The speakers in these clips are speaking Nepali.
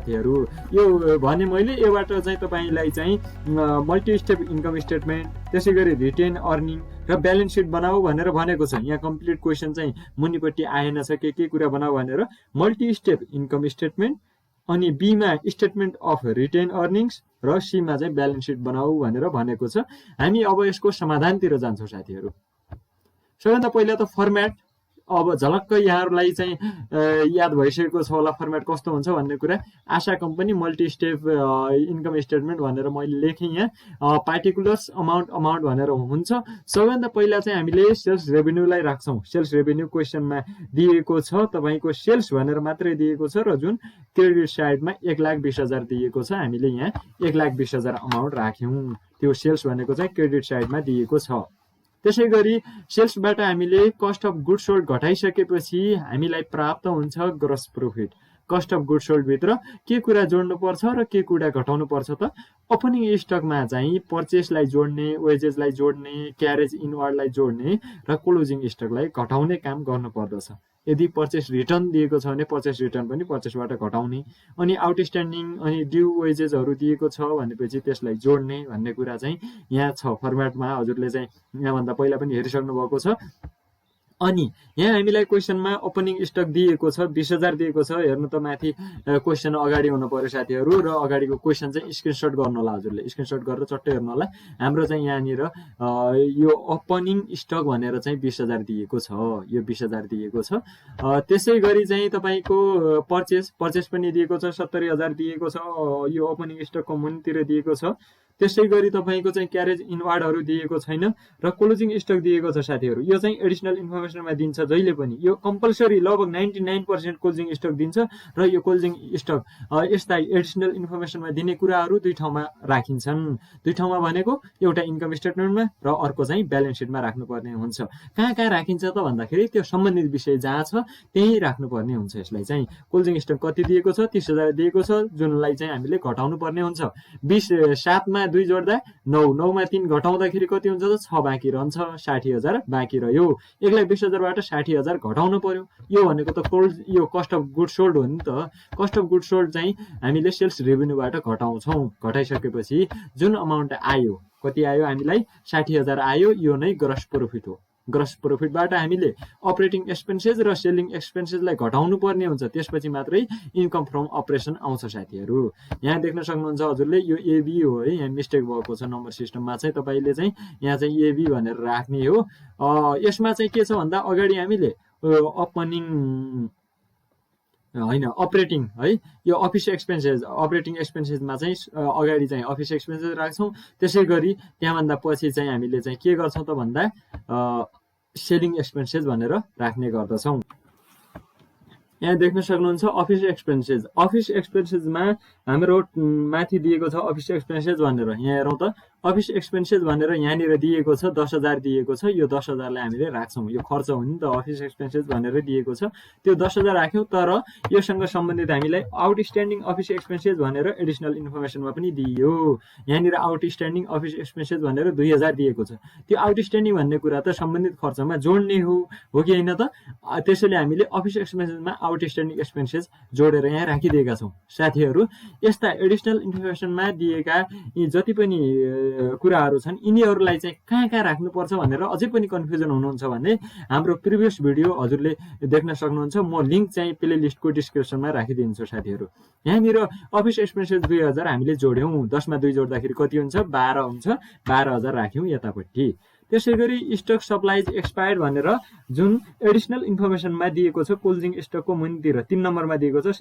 साथीहरू। यो भने मैले योबाट चाहिँ तपाईलाई चाहिँ मल्टी स्टेप इन्कम स्टेटमेन्ट, त्यसै गरी रिटेन अर्निङ र ब्यालेन्स सिट बनाऊ भनेर भनेको छ। यहाँ कम्प्लिट क्वेसन चाहिँ मुनिपट्टि आएन छ के कुरा बनाऊ भनेर। मल्टी स्टेप इन्कम स्टेटमेन्ट, अनि बीमा स्टेटमेन्ट अफ रिटेन अर्निङ्स र सीमा चाहिँ ब्यालेन्स सिट बनाऊ भनेर भनेको छ। हामी अब यसको समाधानतिर जान्छौँ साथीहरू। सबैभन्दा पहिला त फर्मेट, अब झलक्क यहाँहरूलाई चाहिँ याद भइसकेको छ होला फर्मेट कस्तो हुन्छ भन्ने कुरा। Asha company multi step income statement भनेर मैले लेखेँ यहाँ। पार्टिकुलर्स अमाउन्ट भनेर हुन्छ। सबैभन्दा पहिला चाहिँ हामीले सेल्स रेभेन्यूलाई राख्छौँ। सेल्स रेभेन्यू क्वेसनमा दिएको छ तपाईँको सेल्स भनेर मात्रै दिएको छ, र जुन क्रेडिट साइडमा 1,20,000 दिएको छ, हामीले यहाँ 1,20,000 अमाउन्ट राख्यौँ। त्यो सेल्स भनेको चाहिँ क्रेडिट साइडमा दिएको छ। त्यसै गरी सेल्सबाट हामीले कस्ट अफ गुड सोल्ड घटाइसकेपछि हामीलाई प्राप्त हुन्छ gross profit. Cost of good sold भित्र के कुरा जोड्नु पर्छ र के कुरा घटाउनु पर्छ त? ओपनिङ स्टकमा चाहिँ पर्चेसलाई जोड्ने, वेजेसलाई जोड्ने, क्यारेज इनवार्डलाई जोड्ने र क्लोजिङ स्टकलाई घटाउने काम गर्नु पर्दछ। यदि पर्चेस रिटर्न दिएको छ भने पर्चेस रिटर्न पनि पर्चेसबाट घटाउने, अनि आउटस्ट्यान्डिङ अनि ड्यू वेजेसहरू दिएको छ भनेपछि त्यसलाई जोड्ने भन्ने कुरा चाहिँ यहाँ छ फर्मेटमा। हजुरले चाहिँ यहाँभन्दा पहिला पनि हेरिसक्नु भएको छ। अनि यहाँ हामीलाई क्वेसनमा ओपनिङ स्टक दिएको छ 20,000 दिएको छ। हेर्नु त माथि क्वेसन अगाडि हुनु पर्यो साथीहरू, र अगाडिको क्वेसन चाहिँ स्क्रिनसट गर्नु होला हजुरले। स्क्रिनसट गरेर चट्टै हेर्नु होला। हाम्रो चाहिँ यहाँनिर यो ओपनिङ स्टक भनेर चाहिँ 20,000 दिएको छ, यो 20,000 दिएको छ। त्यसै गरी चाहिँ तपाईँको पर्चेस पनि दिएको छ 70,000 दिएको छ, यो ओपनिङ स्टकको मुनितिर दिएको छ। त्यसै गरी तपाईँको चाहिँ क्यारेज इनवार्डहरू दिएको छैन, र क्लोजिङ स्टक दिएको छ साथीहरू। यो चाहिँ एडिसनल इन्फर्मेसनमा दिन्छ जहिले पनि। यो कम्पलसरी लगभग 99% क्लोजिङ स्टक दिन्छ, र यो क्लोजिङ स्टक यस्ता एडिसनल इन्फर्मेसनमा दिने कुराहरू दुई ठाउँमा राखिन्छन्। दुई ठाउँमा भनेको एउटा इन्कम स्टेटमेन्टमा र अर्को चाहिँ ब्यालेन्स सिटमा राख्नुपर्ने हुन्छ। कहाँ राखिन्छ त भन्दाखेरि त्यो सम्बन्धित विषय जहाँ छ त्यहीँ राख्नुपर्ने हुन्छ। यसलाई चाहिँ क्लोजिङ स्टक कति दिएको छ? 30,000 दिएको छ, जुनलाई चाहिँ हामीले घटाउनु पर्ने हुन्छ। 7 मा 2 जोड्दा 9, 9 मा 3 घटाउँदाखेरि कति हुन्छ त? 6 बाँकी रहन्छ, 60,000 बाँकी रह्यो। 1,20,000बाट 60,000 घटाउनु पर्यो। यो भनेको त यो कस्ट अफ गुड सोल्ड हो नि त। कस्ट अफ गुड सोल्ड चाहिँ हामीले सेल्स रेभेन्यूबाट घटाउँछौँ। घटाइसकेपछि जुन अमाउन्ट आयो, कति आयो हामीलाई? 60,000 आयो। यो नै ग्रस प्रॉफिट हो। ग्रस प्रॉफिटबाट हामीले अपरेटिङ एक्सपेन्सेस र सेलिङ एक्सपेन्सेसलाई घटाउनु पर्ने हुन्छ। त्यसपछि मात्रै इन्कम फ्रम अपरेसन आउँछ साथीहरू। यहाँ देख्न सक्नुहुन्छ हजुरले यो एबी हो है, यहाँ मिस्टेक भएको छ नम्बर सिस्टममा चाहिँ। तपाईँले चाहिँ यहाँ चाहिँ एबी भनेर राख्ने हो। यसमा चाहिँ के छ भन्दा अगाडि हामीले ओपनिङ होइन अपरेटिङ है, यो अफिस एक्सपेन्सेस, अपरेटिङ एक्सपेन्सेसमा चाहिँ अगाडि चाहिँ अफिस एक्सपेन्सेस राख्छौँ। त्यसै गरी त्यहाँभन्दा पछि चाहिँ हामीले चाहिँ के गर्छौँ त भन्दा सेलिङ एक्सपेन्सेस भनेर राख्ने गर्दछौँ। यहाँ देख्न सक्नुहुन्छ अफिस एक्सपेन्सेस। अफिस एक्सपेन्सेसमा हाम्रो माथि दिएको छ अफिस एक्सपेन्सेस भनेर। यहाँ हेरौँ त, अफिस एक्सपेन्सेस भनेर यहाँनिर दिएको छ 10,000 दिएको छ। यो 10,000लाई हामीले राख्छौँ। यो खर्च हो नि त, अफिस एक्सपेन्सेस भनेर दिएको छ। त्यो 10,000 राख्यौँ। तर योसँग सम्बन्धित हामीलाई आउटस्ट्यान्डिङ अफिस एक्सपेन्सेस भनेर एडिसनल इन्फर्मेसनमा पनि दियो। यहाँनिर आउटस्ट्यान्डिङ अफिस एक्सपेन्सेस भनेर 2,000 दिएको छ। त्यो आउटस्ट्यान्डिङ भन्ने कुरा त सम्बन्धित खर्चमा जोड्ने हो कि होइन त? त्यसैले हामीले अफिस एक्सपेन्सेसमा आउटस्ट्यान्डिङ एक्सपेन्सेस जोडेर यहाँ राखिदिएका छौँ साथीहरू। यस्ता एडिसनल इन्फर्मेसनमा दिएका यी जति पनि कुराहरू छन्, यिनीहरूलाई चाहिँ कहाँ राख्नुपर्छ भनेर अझै पनि कन्फ्युजन हुनुहुन्छ भने हाम्रो प्रिभियस भिडियो हजुरले देख्न सक्नुहुन्छ। म लिङ्क चाहिँ प्ले लिस्टको डिस्क्रिप्सनमा राखिदिन्छु साथीहरू। यहाँनिर अफिस एक्सपेन्सेस 2,000 हामीले जोड्यौँ। 10 मा 2 जोड्दाखेरि कति हुन्छ? 12 हुन्छ। 12,000 राख्यौँ यतापट्टि। त्यसै गरी स्टक सप्लाइज एक्सपायर्ड भनेर जुन एडिसनल इन्फर्मेसनमा दिएको छ क्लोजिङ स्टकको मुनितिर 3 नम्बरमा दिएको छ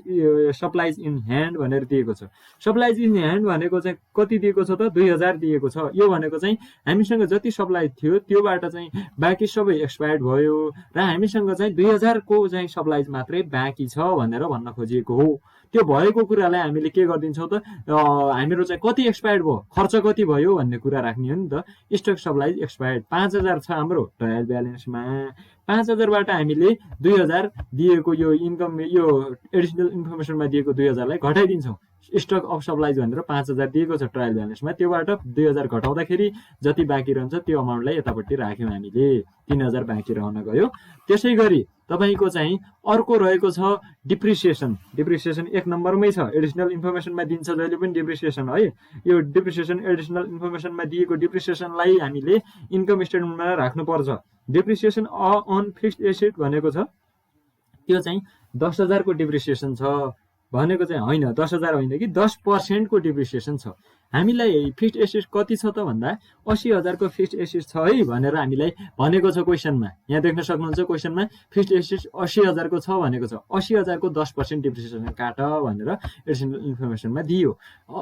सप्लाइज इन ह्यान्ड भनेर दिएको छ। सप्लाइज इन ह्यान्ड भनेको चाहिँ कति दिएको छ त? 2,000 दिएको छ। यो भनेको चाहिँ हामीसँग जति सप्लाई थियो त्योबाट चाहिँ बाँकी सबै एक्सपायर्ड भयो र हामीसँग चाहिँ 2,000 को चाहिँ सप्लाइज मात्रै बाँकी छ भनेर भन्न खोजिएको हो। त्यो भएको कुरालाई हामीले के गरिदिन्छौँ त? हामीहरू चाहिँ कति एक्सपायर्ड भयो, खर्च कति भयो भन्ने कुरा राख्ने हो नि त। स्टक सप्लाइज एक्सपायर्ड 5,000 छ हाम्रो ट्रायल ब्यालेन्समा। 5,000बाट हामीले 2,000 दिएको यो इन्कम, यो एडिसनल इन्फर्मेसनमा दिएको 2,000लाई घटाइदिन्छौँ। स्टक अफ सप्लाइज भनेर 5000 दिएको छ ट्रायल ब्यालेन्समा, त्योबाट 2000 घटाउँदाखेरि जति बाँकी रहन्छ त्यो अमाउन्टलाई यतापट्टि राख्यौँ हामीले, 3000 बाँकी रहन गयो। त्यसै गरी तपाईँको चाहिँ अर्को रहेको छ डिप्रिसिएसन। डिप्रिसिएसन 1 नम्बरमै छ, एडिसनल इन्फर्मेसनमा दिन्छ जहिले पनि डिप्रिसिएसन है। यो डिप्रिसिएसन एडिसनल इन्फर्मेसनमा दिएको डिप्रिसिएसनलाई हामीले इन्कम स्टेटमेन्टमा राख्नुपर्छ। डिप्रिसिएसन अन फिक्स्ड एसेट भनेको छ त्यो चाहिँ 10,000 को डिप्रिसिएसन छ भनेको चाहिँ होइन, 10,000 होइन कि 10% को डिप्रिसिएसन छ। हामीलाई फिक्स्ड एसेट कति छ त भन्दा 80,000 को फिक्स्ड एसेट छ है भनेर हामीलाई भनेको छ क्वेसनमा। यहाँ देख्न सक्नुहुन्छ क्वेसनमा फिक्स्ड एसेट 80,000 को छ भनेको छ। 80,000 को 10% डिप्रिसिएसन काट भनेर एडिसनल इन्फर्मेसनमा दियो।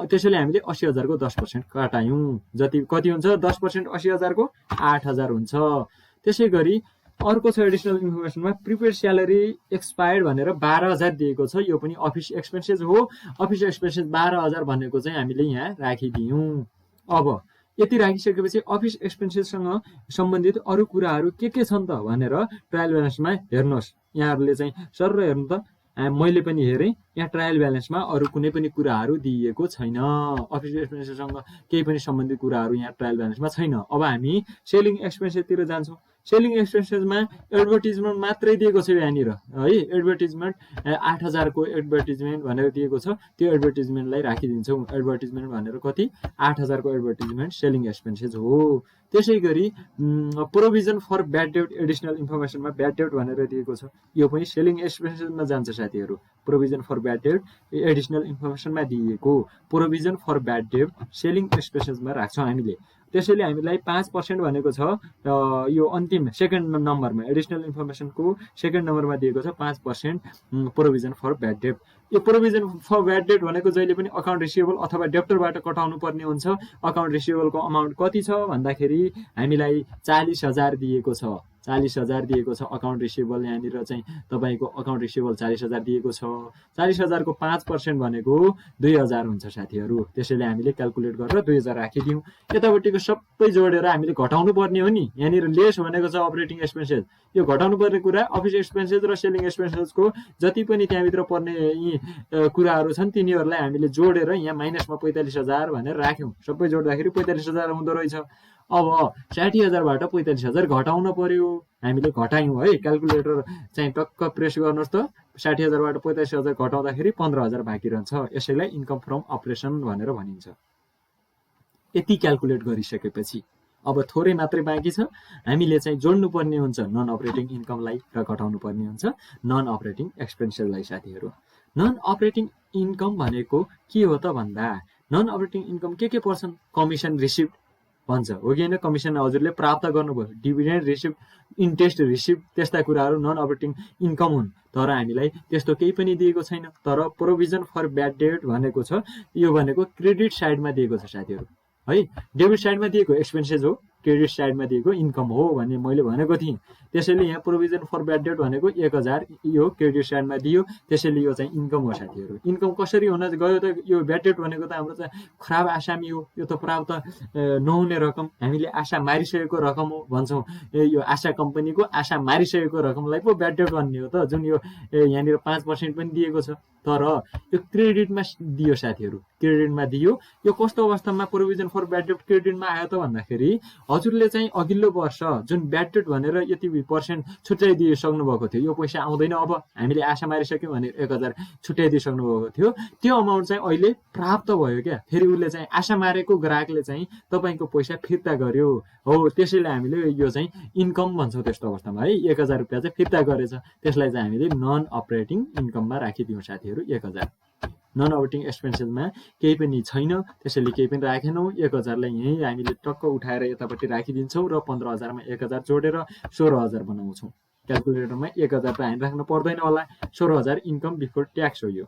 त्यसैले हामीले 80,000 को 10% काटायौँ। जति कति हुन्छ 10% 80,000 को 8,000 हुन्छ। त्यसै गरी अर्को छ एडिसनल इन्फर्मेसनमा प्रिपेड स्यालेरी एक्सपायर्ड भनेर 12,000 दिएको छ। यो पनि अफिस एक्सपेन्सेस हो। अफिस एक्सपेन्सेस 12,000 भनेको चाहिँ हामीले यहाँ राखिदियौँ। अब यति राखिसकेपछि अफिस एक्सपेन्सेससँग सम्बन्धित अरू कुराहरू के छन् त भनेर ट्रायल ब्यालेन्समा हेर्नुहोस्। यहाँहरूले चाहिँ सर हेर्नु त, मैले पनि हेरेँ, यहाँ ट्रायल ब्यालेन्समा अरू कुनै पनि कुराहरू दिइएको छैन। अफिस एक्सपेन्सेससँग केही पनि सम्बन्धित कुराहरू यहाँ ट्रायल ब्यालेन्समा छैन। अब हामी सेलिङ एक्सपेन्सेसतिर जान्छौँ। सेलिङ एक्सपेन्सेसमा एडभर्टिजमेन्ट मात्रै दिएको छ यहाँनिर है। एडभर्टिजमेन्ट 8,000 को एडभर्टिजमेन्ट भनेर दिएको छ, त्यो एडभर्टिजमेन्टलाई राखिदिन्छौँ। एडभर्टिजमेन्ट भनेर कति 8,000 को एडभर्टिजमेन्ट सेलिङ एक्सपेन्सेस हो। त्यसै गरी provision for bad debt additional इन्फर्मेसनमा ब्याड डेट भनेर दिएको छ, यो पनि सेलिङ एक्सपेन्सेसमा जान्छ साथीहरू। Provision for bad debt additional इन्फर्मेसनमा दिएको provision for bad debt selling एक्सपेन्सेसमा राख्छौँ हामीले। त्यसैले हामीलाई 5% भनेको छ यो अन्तिम सेकेन्ड नम्बरमा एडिसनल इन्फर्मेसनको सेकेन्ड नम्बरमा दिएको छ 5% प्रोभिजन फर ब्याड डेट। यो प्रोभिजन फर ब्याड डेट भनेको जहिले पनि अकाउन्ट रिसिभेबल अथवा डेप्टरबाट कटाउनु पर्ने हुन्छ। अकाउन्ट रिसिभेबलको अमाउन्ट कति छ भन्दाखेरि हामीलाई 40,000 दिएको छ। 40,000 दिएको छ अकाउन्ट रिसिभेबल। यहाँनिर चाहिँ तपाईँको अकाउन्ट रिसिभेबल 40,000 दिएको छ। 40,000 को 5% भनेको 2,000 हुन्छ साथीहरू। त्यसैले हामीले क्यालकुलेट गरेर 2,000 राखिदियौँ। यतापट्टिको सबै जोडेर हामीले घटाउनु पर्ने हो नि। यहाँनिर लेस भनेको छ अपरेटिङ एक्सपेन्सेस। यो घटाउनु पर्ने कुरा अफिस एक्सपेन्सेस र सेलिङ एक्सपेन्सेसको जति पनि त्यहाँभित्र पर्ने यी कुराहरू छन् तिनीहरूलाई हामीले जोडेर यहाँ माइनसमा 45,000 भनेर राख्यौँ। सबै जोड्दाखेरि 45,000 हुँदो रहेछ। अब 60,000बाट 45,000 घटाउन पर्यो। हामीले घटायौँ है। क्यालकुलेटर चाहिँ टक्क प्रेस गर्नुहोस् त। 60,000बाट 45,000 घटाउँदाखेरि 15,000 बाँकी रहन्छ। यसैलाई इन्कम फ्रम अपरेसन भनेर भनिन्छ। यति क्यालकुलेट गरिसकेपछि अब थोरै मात्रै बाँकी छ। हामीले चाहिँ जोड्नु पर्ने हुन्छ नन अपरेटिङ इन्कमलाई र घटाउनु पर्ने हुन्छ नन अपरेटिङ एक्सपेन्सेसलाई साथीहरू। नन अपरेटिङ इन्कम भनेको के हो त भन्दा नन अपरेटिङ इन्कम के पर्छन्? कमिसन रिसिभ भन्छ हो कि होइन? कमिसन हजुरले प्राप्त गर्नुभयो, डिभिडेन्ड रिसिभ, इन्ट्रेस्ट रिसिभ, त्यस्ता कुराहरू नन अपरेटिङ इन्कम हुन्। तर हामीलाई त्यस्तो केही पनि दिएको छैन। तर प्रोभिजन फर ब्याड डेट भनेको छ, यो भनेको क्रेडिट साइडमा दिएको छ साथीहरू है। डेबिट साइडमा दिएको एक्सपेन्सेस हो, क्रेडिट साइडमा दिएको इन्कम हो भन्ने मैले भनेको थिएँ। त्यसैले यहाँ प्रोभिजन फर ब्याड डेट भनेको 1,000 यो क्रेडिट साइडमा दियो। त्यसैले यो चाहिँ इन्कम हो साथीहरू। इन्कम कसरी हुन गयो त? यो ब्याड डेट भनेको त हाम्रो चाहिँ खराब आसामी हो। यो त प्राप्त नहुने रकम, हामीले आशा मारिसकेको रकम हो भन्छौँ। यो आशा कम्पनीको आशा मारिसकेको रकमलाई पो ब्याड डेट भन्ने हो त। जुन यो यहाँनिर 5% पनि दिएको छ। तर यो क्रेडिटमा दियो साथीहरू, क्रेडिटमा दियो। यो कस्तो अवस्थामा प्रोभिजन फर ब्याड डेट क्रेडिटमा आयो त भन्दाखेरि हजुरले चाहिँ अघिल्लो वर्ष जुन ब्याड डेट भनेर यति % छुट्याइदिइसक्नु भएको थियो, यो पैसा आउँदैन अब हामीले आशा मारिसक्यौँ भने 1,000 छुट्याइदिइसक्नु भएको थियो। त्यो अमाउन्ट चाहिँ अहिले प्राप्त भयो क्या। फेरि उसले चाहिँ आशा मारेको ग्राहकले चाहिँ तपाईँको पैसा फिर्ता गर्यो हो। त्यसैले हामीले यो चाहिँ इन्कम भन्छौँ त्यस्तो अवस्थामा है। 1,000 रुपियाँ चाहिँ फिर्ता गरेछ, त्यसलाई चाहिँ हामीले नन अपरेटिङ इन्कममा राखिदियौँ साथीहरू 1,000। नन अपरेटिङ एक्सपेन्सेसमा केही पनि छैन, त्यसैले केही पनि राखेनौँ। 1,000लाई यहीँ हामीले टक्क उठाएर यतापट्टि राखिदिन्छौँ र 15,000मा 1,000 जोडेर 16,000 बनाउँछौँ। क्यालकुलेटरमा 1,000 त हामी राख्न पर्दैन होला। 16,000 इन्कम बिफोर ट्याक्स हो। यो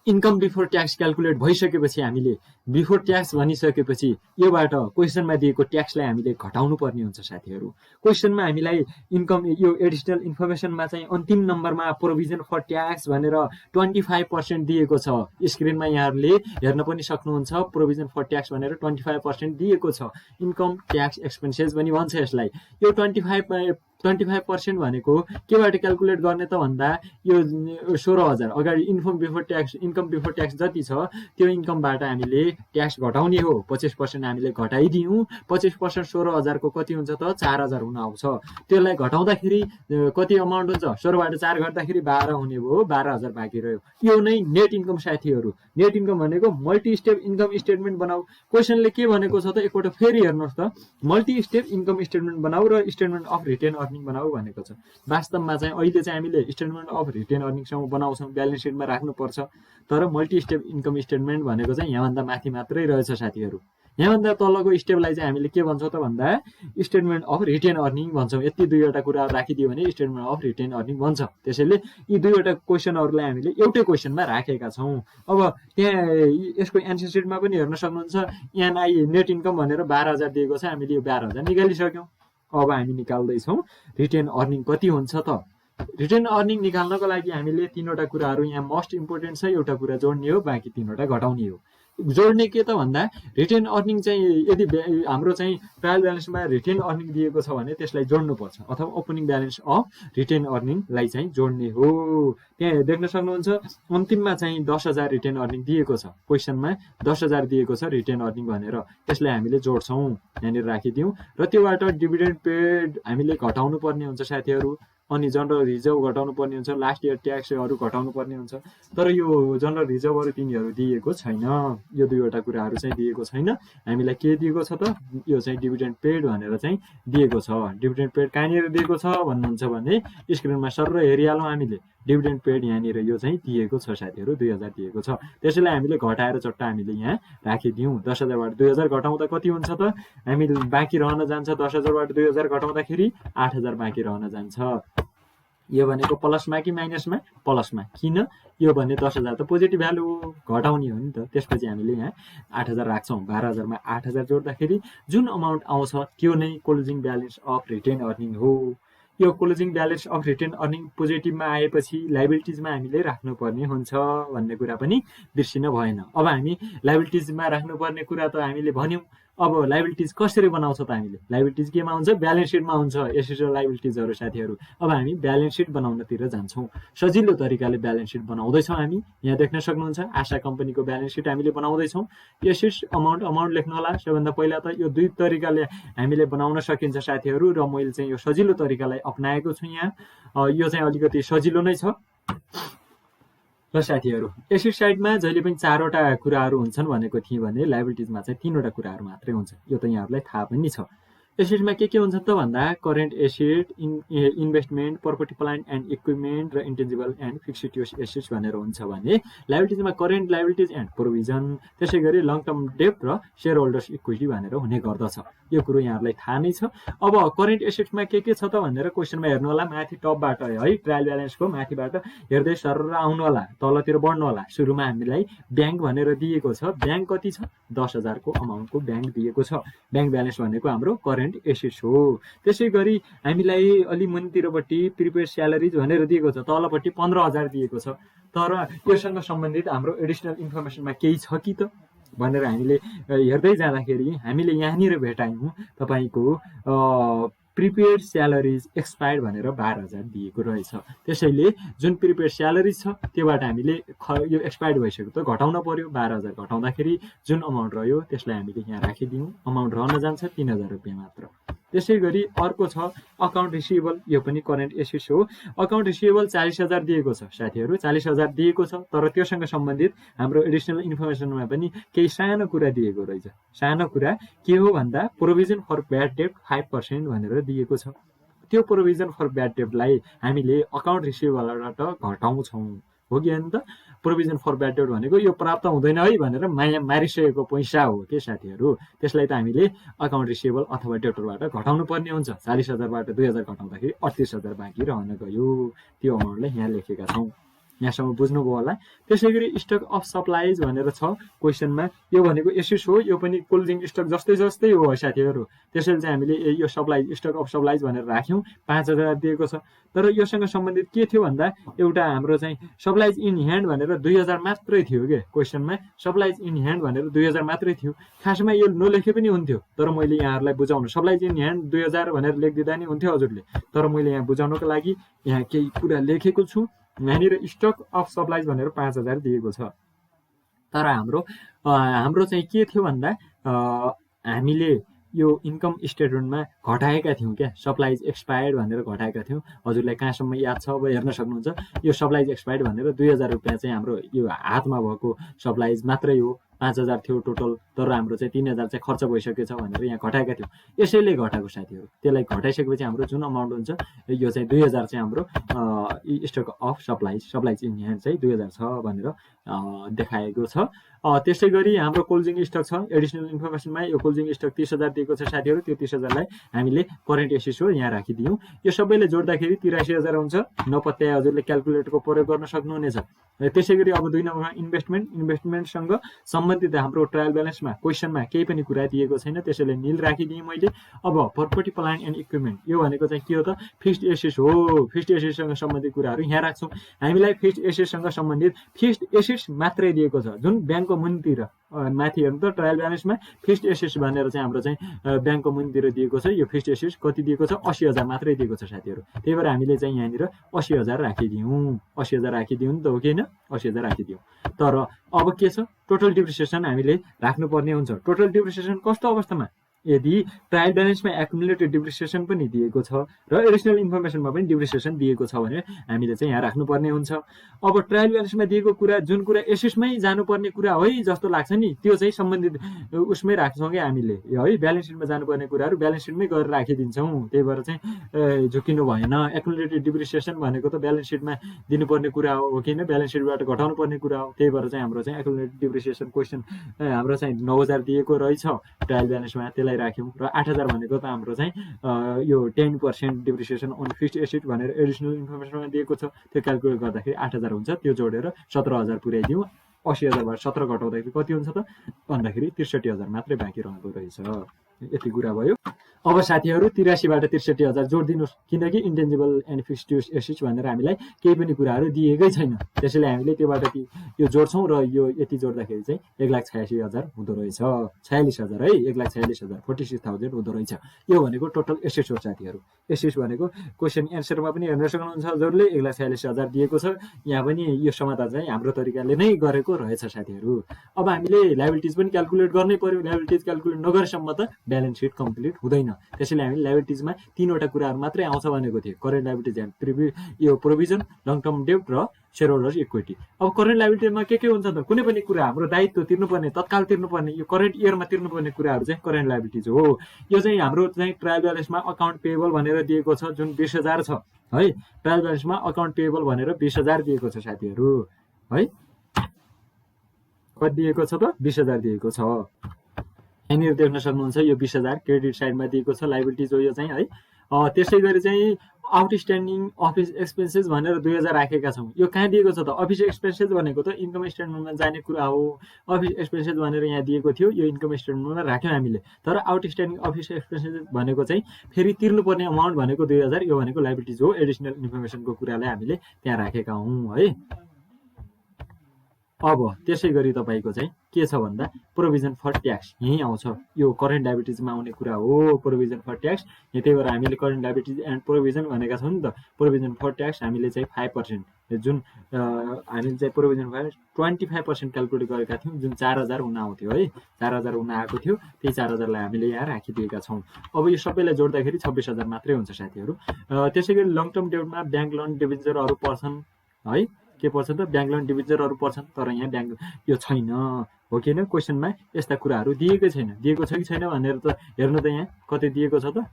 इन्कम बिफोर ट्याक्स क्यालकुलेट भइसकेपछि हामीले बिफोर ट्याक्स भनिसकेपछि योबाट क्वेसनमा दिएको ट्याक्सलाई हामीले घटाउनु पर्ने हुन्छ साथीहरू। क्वेसनमा हामीलाई इन्कम यो एडिसनल इन्फर्मेसनमा चाहिँ अन्तिम नम्बरमा प्रोभिजन फर ट्याक्स भनेर 25% दिएको छ। स्क्रिनमा यहाँहरूले हेर्न पनि सक्नुहुन्छ। प्रोभिजन फर ट्याक्स भनेर 25% दिएको छ। इन्कम ट्याक्स एक्सपेन्सेस पनि भन्छ यसलाई। यो 25 25% भनेको केबाट क्याल्कुलेट गर्ने त भन्दा यो 16,000 अगाडि इन्कम बिफोर ट्याक्स जति छ त्यो इन्कमबाट हामीले ट्याक्स घटाउने हो। 25% हामीले घटाइदियौँ। 25% 16,000 को कति हुन्छ त 4,000 हुन आउँछ। त्यसलाई घटाउँदाखेरि कति अमाउन्ट हुन्छ 16 बाट 4 गर्दाखेरि 12 हुने भयो। 12,000 बाँकी रह्यो। यो नै नेट इन्कम साथीहरू। नेट इन्कम भनेको मल्टी स्टेप इन्कम स्टेटमेन्ट बनाऊ। क्वेसनले के भनेको छ त एकपल्ट फेरि हेर्नुहोस् त। मल्टी स्टेप इन्कम स्टेटमेन्ट बनाऊ र स्टेटमेन्ट अफ रिटेन अर्निङ बनाऊ भनेको छ। वास्तवमा चाहिँ अहिले चाहिँ हामीले स्टेटमेन्ट अफ रिटेन अर्निङसम्म बनाउँछौँ, ब्यालेन्स सिटमा राख्नुपर्छ। तर मल्टी स्टेप इन्कम स्टेटमेन्ट भनेको चाहिँ यहाँभन्दा माथि मात्रै रहेछ साथीहरू। यहाँभन्दा तलको स्टेपलाई चाहिँ हामीले के भन्छौँ त भन्दा स्टेटमेन्ट अफ रिटेन अर्निङ भन्छौँ। यति दुईवटा कुरा राखिदियो भने स्टेटमेन्ट अफ रिटेन अर्निङ भन्छ। त्यसैले यी दुईवटा क्वेसनहरूलाई हामीले एउटै क्वेसनमा राखेका छौँ। अब त्यहाँ यसको एन्सर सिटमा पनि हेर्न सक्नुहुन्छ। एनआई नेट इन्कम भनेर 12,000 दिएको छ। हामीले यो 12,000 निकालिसक्यौँ। अब हामी निकाल्दैछौँ रिटेन अर्निङ कति हुन्छ त। रिटेन अर्निङ निकाल्नको लागि हामीले तीनवटा कुराहरू यहाँ मोस्ट इम्पोर्टेन्ट छ। एउटा कुरा जोड्ने हो, बाँकी तीनवटा घटाउने हो। जोड्ने के त भन्दा रिटेन अर्निङ चाहिँ यदि हाम्रो चाहिँ ट्रायल ब्यालेन्समा रिटेन अर्निङ दिएको छ भने त्यसलाई जोड्नुपर्छ, अथवा ओपनिङ ब्यालेन्स अफ रिटेन अर्निङलाई चाहिँ जोड्ने हो। त्यहाँ देख्न सक्नुहुन्छ अन्तिममा चाहिँ 10,000 रिटेन अर्निङ दिएको छ। क्वेसनमा 10,000 दिएको छ रिटेन अर्निङ भनेर। त्यसलाई हामीले जोड्छौँ, यहाँनिर राखिदिउँ। र त्योबाट डिभिडेन्ड पेड हामीले घटाउनु पर्ने हुन्छ साथीहरू। अनि जनरल रिजर्भ घटाउनु पर्ने हुन्छ, लास्ट इयर ट्याक्सहरू घटाउनु पर्ने हुन्छ। तर यो जनरल रिजर्भहरू तिनीहरू दिएको छैन। यो दुईवटा कुराहरू चाहिँ दिएको छैन। हामीलाई के दिएको छ त यो चाहिँ डिभिडेन्ड पेड भनेर चाहिँ दिएको छ। डिभिडेन्ड पेड कहाँनिर दिएको छ भन्नुहुन्छ भने स्क्रिनमा सर्र हेरिहालौँ हामीले। डिभिडेन्ड पेड यहाँनिर यो चाहिँ दिएको छ साथीहरू, 2,000 दिएको छ। त्यसैले हामीले घटाएर चट्टा हामीले यहाँ राखिदिउँ। 10,000 बाट 2,000 घटाउँदा कति हुन्छ त हामी बाँकी रहन जान्छ। 10,000 बाट 2,000 घटाउँदाखेरि 8,000 बाँकी रहन जान्छ। यो भनेको प्लसमा कि माइनसमा? प्लसमा। किन? यो भने 10,000 त पोजिटिभ भ्यालु घटाउने हो नि त। त्यसपछि हामीले यहाँ 8,000 राख्छौँ। 12,000 मा 8,000 जोड्दाखेरि जुन अमाउन्ट आउँछ त्यो नै closing balance of retain earning हो। यो closing balance of retain earning पोजिटिभमा आएपछि लाइबिलिटिजमा हामीले राख्नुपर्ने हुन्छ भन्ने कुरा पनि बिर्सिन भएन। अब हामी लाइबिलिटिजमा राख्नुपर्ने कुरा त हामीले भन्यौँ। अब लाइबिलिटिज कसरी बनाउँछ त हामीले? लाइबिलिटिज केमा हुन्छ? ब्यालेन्स सिटमा हुन्छ। एसेट र लाइबिलिटिजहरू साथीहरू। अब हामी ब्यालेन्स सिट बनाउनतिर जान्छौँ। सजिलो तरिकाले ब्यालेन्स सिट बनाउँदैछौँ हामी। यहाँ देख्न सक्नुहुन्छ आशा कम्पनीको ब्यालेन्स सिट हामीले बनाउँदैछौँ। एसेट्स अमाउन्ट लेख्नु होला। सबभन्दा पहिला त यो दुई तरिकाले हामीले बनाउन सकिन्छ साथीहरू, र मैले चाहिँ यो सजिलो तरिकालाई अपनाएको छु यहाँ। यो चाहिँ अलिकति सजिलो नै छ। र साथीहरू एसेट साइडमा जहिले पनि 4वटा कुराहरू हुन्छन् भनेको थिएँ भने लाइबिलिटिजमा चाहिँ 3वटा कुराहरू मात्रै हुन्छ। यो त यहाँहरूलाई थाहा पनि छ। एसेटमा के हुन्छ त भन्दा current asset, investment, property plant and equipment र इन्टेन्जिबल एन्ड फिक्स्ड एसेट्स भनेर हुन्छ भने लाइबिलिटिजमा करेन्ट लाइबिलिटिज एन्ड प्रोभिजन, त्यसै गरी लङ टर्म डेब्ट र सेयर होल्डर्स इक्विटी भनेर हुने गर्दछ। यो कुरो यहाँहरूलाई थाहा नै छ। अब करेन्ट एसेट्समा के छ त भनेर क्वेसनमा हेर्नु होला। माथि टपबाट है ट्रायल ब्यालेन्सको माथिबाट हेर्दै सर आउनु होला, तलतिर बढ्नु होला। सुरुमा हामीलाई ब्याङ्क भनेर दिएको छ। ब्याङ्क कति छ? 10,000 को अमाउन्टको ब्याङ्क दिएको छ। ब्याङ्क ब्यालेन्स भनेको हाम्रो करेन्ट एसेट्स हो। त्यसै गरी हामीलाई अलि मुनितिरपट्टि प्रिपेड स्यालेरिज भनेर दिएको छ। तलपट्टि 15,000 दिएको छ। तर योसँग सम्बन्धित हाम्रो एडिसनल इन्फर्मेसनमा केही छ कि त भनेर हामीले हेर्दै जाँदाखेरि हामीले यहाँनिर भेटायौँ तपाईँको प्रिपेड स्यालेरिज एक्सपायर्ड भनेर 12,000 दिएको रहेछ। त्यसैले जुन प्रिपेड स्यालेरिज छ त्योबाट हामीले यो एक्सपायर्ड भइसक्यो त घटाउन पर्यो। 12,000 घटाउँदाखेरि जुन अमाउन्ट रह्यो त्यसलाई हामीले यहाँ राखिदिउँ। अमाउन्ट रहन जान्छ 3,000 रुपियाँ मात्र। त्यसै गरी अर्को छ अकाउन्ट रिसिभेबल। यो पनि करेन्ट एसेट्स हो। अकाउन्ट रिसिभेबल 40,000 दिएको छ साथीहरू। 40,000 दिएको छ। तर त्योसँग सम्बन्धित हाम्रो एडिसनल इन्फर्मेसनमा पनि केही सानो कुरा दिएको रहेछ। सानो कुरा के हो भन्दा प्रोभिजन फर ब्याड डेब्ट 5% भनेर दिएको छ। त्यो प्रोभिजन फर ब्याड डेब्टलाई हामीले अकाउन्ट रिसिभेबलबाट घटाउँछौँ। हो कि होइन त? प्रोभिजन फर ब्याड डेब्ट भनेको यो प्राप्त हुँदैन है भनेर मारिसकेको पैसा हो के साथीहरू। त्यसलाई त हामीले अकाउन्ट रिसिभेबल अथवा डेब्टरबाट घटाउनु पर्ने हुन्छ। 40,000 बाट 2,000 घटाउँदाखेरि 38,000 बाँकी रहन गयो। त्यो अमाउन्टलाई यहाँ लेखेका छौँ। यहाँसम्म बुझ्नुभयो होला। त्यसै गरी स्टक अफ सप्लाइज भनेर छ क्वेसनमा, यो भनेको एसेट्स हो, यो पनि क्लोजिङ स्टक जस्तै हो साथीहरू। त्यसैले चाहिँ हामीले यो सप्लाइज स्टक अफ सप्लाइज भनेर राख्यौँ, 5000 दिएको छ। तर योसँग सम्बन्धित के थियो भन्दा एउटा हाम्रो चाहिँ सप्लाइज इन ह्यान्ड भनेर 2000 मात्रै थियो के क्वेसनमा, सप्लाइज इन ह्यान्ड भनेर 2000 मात्रै थियो। खासमा यो नलेखे पनि हुन्थ्यो, तर मैले यहाँहरूलाई बुझाउनु सप्लाइज इन ह्यान्ड 2000 भनेर लेखिदिँदा नि हुन्थ्यो हजुरले, तर मैले यहाँ बुझाउनको लागि यहाँ केही कुरा लेखेको छु। यहाँनिर स्टक अफ सप्लाइज भनेर 5000 दिएको छ। तर हाम्रो चाहिँ के थियो भन्दा हामीले यो इन्कम स्टेटमेन्टमा घटाएका थियौँ क्या, सप्लाइज एक्सपायर्ड भनेर घटाएका थियौँ। हजुरलाई कहाँसम्म याद छ अब हेर्न सक्नुहुन्छ। यो सप्लाइज एक्सपायर्ड भनेर 2000 रुपियाँ चाहिँ हाम्रो यो हातमा भएको सप्लाइज मात्रै हो, 5000 थियो टोटल, तर हाम्रो चाहिँ 3000 चाहिँ खर्च भइसकेछ भनेर यहाँ घटाएका थियौँ। यसैले घटाएको साथीहरू। त्यसलाई घटाइसकेपछि हाम्रो जुन अमाउन्ट हुन्छ यो चाहिँ 2000 चाहिँ हाम्रो stock of supplies in hand चाहिँ 2000 छ भनेर देखाएको छ। त्यसै गरी हाम्रो क्लोजिङ स्टक छ, एडिसनल इन्फर्मेसनमा यो क्लोजिङ स्टक 30000 दिएको छ साथीहरू। त्यो 30000लाई हामीले करेन्ट एसेट्स हो यहाँ राखिदियौँ। यो सबैले जोड्दाखेरि 83000 हुन्छ। नपत्याए हजुरले क्यालकुलेटरको प्रयोग गर्न सक्नुहुनेछ। त्यसै गरी अब 2 नम्बरमा इन्भेस्टमेन्टसँग सम्बन्धित हाम्रो ट्रायल ब्यालेन्समा क्वेसनमा केही पनि कुरा दिएको छैन, त्यसैले निल राखिदिएँ मैले। अब प्रपर्टी प्लान्ट एन्ड इक्विपमेन्ट यो भनेको चाहिँ के हो त, फिक्स्ड एसेट्स हो। फिक्स्ड एसेट्ससँग सम्बन्धित कुराहरू यहाँ राख्छौँ। हामीलाई फिक्स्ड एसेट्ससँग सम्बन्धित फिक्स्ड एसेट्स मात्रै दिएको छ, जुन ब्याङ्कको मुनितिर माथि हेर्नु त ट्रायल ब्यालेन्समा फिक्स्ड एसेट्स भनेर चाहिँ हाम्रो चाहिँ ब्याङ्कको मुनितिर दिएको छ। यो फिक्स्ड एसेट्स कति दिएको छ, 80000 मात्रै दिएको छ साथीहरू। त्यही भएर हामीले चाहिँ यहाँनिर 80000 राखिदियौँ। 80000 राखिदियौँ नि त, हो कि होइन, 80000 राखिदियौँ। तर अब के छ, टोटल डिप्रिसिएसन हामीले राख्नुपर्ने हुन्छ। टोटल डिप्रिसिएसन कस्तो अवस्थामा, यदि ट्रायल ब्यालेन्समा एकुमुलेटेड डिप्रिसिएसन पनि दिएको छ र एडिसनल इन्फर्मेसनमा पनि डिप्रिसिएसन दिएको छ भने हामीले चाहिँ यहाँ राख्नुपर्ने हुन्छ। अब ट्रायल ब्यालेन्समा दिएको कुरा, जुन कुरा एसेट्समै जानुपर्ने कुरा है जस्तो लाग्छ नि, त्यो चाहिँ सम्बन्धित उसमै राख्छौँ क्या हामीले है। ब्यालेन्स सिटमा जानुपर्ने कुराहरू ब्यालेन्स सिटमै गरेर राखिदिन्छौँ। त्यही भएर चाहिँ झुकिनु भएन। एकुमुलेटेड डिप्रिसिएसन भनेको त ब्यालेन्स सिटमा दिनुपर्ने कुरा हो कि होइन, ब्यालेन्स सिटबाट घटाउनु पर्ने कुरा हो। त्यही भएर चाहिँ हाम्रो चाहिँ एकुमुलेटेड डिप्रिसिएसन क्वेसन हाम्रो चाहिँ 9000 दिएको रहेछ ट्रायल ब्यालेन्समा, त्यसलाई राख्यौँ। र 8000 भनेको त हाम्रो चाहिँ यो 10% डिप्रिसिएसन अन फिक्स्ड एसेट भनेर एडिसनल इन्फर्मेसनमा दिएको छ। त्यो क्यालकुलेट गर्दाखेरि 8000 हुन्छ। त्यो जोडेर 17000 पुर्याइदिउँ। 80000बाट 17 घटाउँदाखेरि कति हुन्छ त भन्दाखेरि 63000 मात्रै बाँकी रहँदो रहेछ। यति कुरा भयो। अब साथीहरू 83बाट 63000 जोडिदिनुहोस्, किनकि इन्टेन्जिबल एन्ड फिक्स्ड एसेट्स भनेर हामीलाई केही पनि कुराहरू दिएकै छैन। त्यसैले हामीले त्योबाट यो जोड्छौँ र यो यति जोड्दाखेरि चाहिँ 1,86,000 हुँदो रहेछ। 46,000 है, 1,46,000 46,000 हुँदो रहेछ। यो भनेको टोटल एसेट्स हो साथीहरू। एसेट्स भनेको क्वेसन एन्सरमा पनि हेर्न सक्नुहुन्छ हजुरले, 1,46,000 दिएको छ। यहाँ पनि यो समाधान चाहिँ हाम्रो तरिकाले नै गरेको रहेछ साथीहरू। अब हामीले लायबिलिटिज पनि क्यालकुलेट गर्नै पर्यो। लायबिलिटिज क्यालकुलेट नगरेसम्म त ब्यालेन्स सिट कम्प्लिट हुँदैन। त्यसैले हामी लायबिलिटिजमा 3वटा कुराहरू मात्रै आउँछ भनेको थियो, करेन्ट लायबिलिटिज एन्ड यो प्रोभिजन, लङ टर्म डेब्ट र शेयर होल्डर्स इक्विटी। अब करेन्ट लायबिलिटीमा के हुन्छ त, कुनै पनि कुरा हाम्रो दायित्व तिर्नुपर्ने, तत्काल तिर्नुपर्ने, यो करेन्ट इयरमा तिर्नुपर्ने कुराहरू चाहिँ करेन्ट लायबिलिटिज हो। यो चाहिँ हाम्रो चाहिँ ट्रायल ब्यालेन्समा अकाउन्ट पेएबल भनेर दिएको छ, जुन 20000 छ है। ट्रायल ब्यालेन्समा अकाउन्ट पेएबल भनेर 20000 दिएको छ साथीहरू है। कति दिएको छ त, 20000 दिएको छ। यहाँनिर देख्न सक्नुहुन्छ यो 20000 क्रेडिट साइडमा दिएको छ, लायबिलिटिज हो यो चाहिँ है। त्यसै गरी चाहिँ आउटस्ट्यान्डिङ अफिस एक्सपेन्सेस भनेर 2000 राखेका छौँ। यो कहाँ दिएको छ त, अफिस एक्सपेन्सेस भनेको त इन्कम स्टेटमेन्टमा जाने कुरा हो। अफिस एक्सपेन्सेस भनेर यहाँ दिएको थियो, यो इन्कम स्टेटमेन्टमा राख्यौँ हामीले। तर आउटस्ट्यान्डिङ अफिस एक्सपेन्सेस भनेको चाहिँ फेरि तिर्नुपर्ने अमाउन्ट भनेको 2000, यो भनेको लायबिलिटिज हो। एडिसनल इन्फर्मेसनको कुरालाई हामीले त्यहाँ राखेका हौँ है। अब त्यसै गरी तपाईँको चाहिँ के छ भन्दा प्रोभिजन फर ट्याक्स यहीँ आउँछ। यो करेन्ट लायबिलिटिजमा आउने कुरा हो, प्रोभिजन फर ट्याक्स। त्यही भएर हामीले करेन्ट लायबिलिटिज एन्ड प्रोभिजन भनेका छौँ नि त। प्रोभिजन फर ट्याक्स हामीले चाहिँ 5%, जुन हामीले चाहिँ प्रोभिजन फर 25% क्यालकुलेट गरेका थियौँ, जुन 4000 हुन आउँथ्यो है। 4000 हुन आएको थियो, त्यही 4000लाई हामीले यहाँ राखिदिएका छौँ। अब यो सबैलाई जोड्दाखेरि 26000 मात्रै हुन्छ साथीहरू। त्यसै गरी लङ टर्म डेब्टमा ब्याङ्क लोन डिभिजरहरू पर्छन् है। के पर्छ त, ब्याङ्क लोन डिभिजरहरू पर्छन्, तर यहाँ ब्याङ्क यो छैन, हो कि होइन। क्वेसनमा यस्ता कुराहरू दिएकै छैन। दिएको छ कि छैन भनेर त हेर्नु त, यहाँ कति दिएको छ त,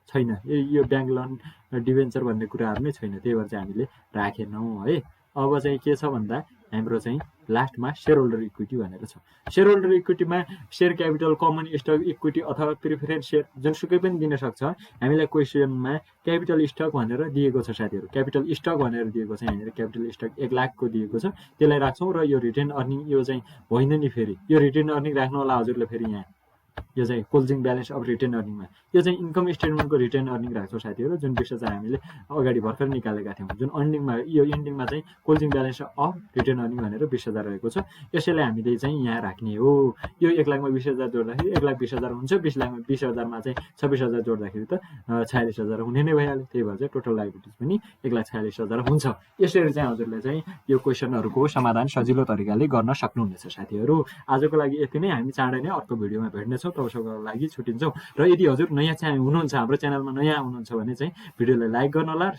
छैन। यो ब्याङ्क लोन डिभेन्चर भन्ने कुराहरू नै छैन। त्यही भएर चाहिँ हामीले राखेनौँ है। अब चाहिँ के छ भन्दा हाम्रो चाहिँ लास्टमा सेयर होल्डर इक्विटी भनेर छ। सेयर होल्डर इक्विटीमा share capital, common stock, equity अथवा प्रिफरेन्स सेयर जुनसुकै पनि दिन सक्छ। हामीलाई क्वेसनमा क्यापिटल स्टक भनेर दिएको छ साथीहरू, क्यापिटल स्टक भनेर दिएको छ। यहाँनिर क्यापिटल स्टक 1 लाखको दिएको छ, त्यसलाई राख्छौँ। र यो रिटेन अर्निङ यो चाहिँ होइन नि, फेरि यो रिटेन अर्निङ राख्नु होला हजुरले। फेरि यहाँ यो चाहिँ क्लोजिङ ब्यालेन्स अफ रिटेन अर्निङमा यो चाहिँ इन्कम स्टेटमेन्टको रिटेन अर्निङ राख्छौँ साथीहरू, जुन विषय चाहिँ हामीले अगाडि भर्खर निकालेका थियौँ। जुन एन्डिङमा यो एन्डिङमा चाहिँ closing balance of retain earning भनेर 20,000 रहेको छ। यसैलाई हामीले चाहिँ यहाँ राख्ने हो। यो 1 लाखमा 20,000 जोड्दाखेरि 1,20,000 हुन्छ। 20 लाखमा 20,000मा चाहिँ 26,000 जोड्दाखेरि त 46,000 हुने नै भइहाल्यो। त्यही भएर चाहिँ टोटल लायबिलिटिज पनि 1,46,000 हुन्छ। यसरी चाहिँ हजुरले चाहिँ यो क्वेसनहरूको समाधान सजिलो तरिकाले गर्न सक्नुहुनेछ साथीहरू। आजको लागि यति नै। हामी चाँडै नै अर्को भिडियोमा भेट्नेछौँ। तबसम्मको लागि छुट्टिन्छौँ। र यदि हजुर नयाँ चाहिँ हुनुहुन्छ, हाम्रो च्यानलमा नयाँ हुनुहुन्छ भने चाहिँ भिडियोलाई लाइक गर्नु होला।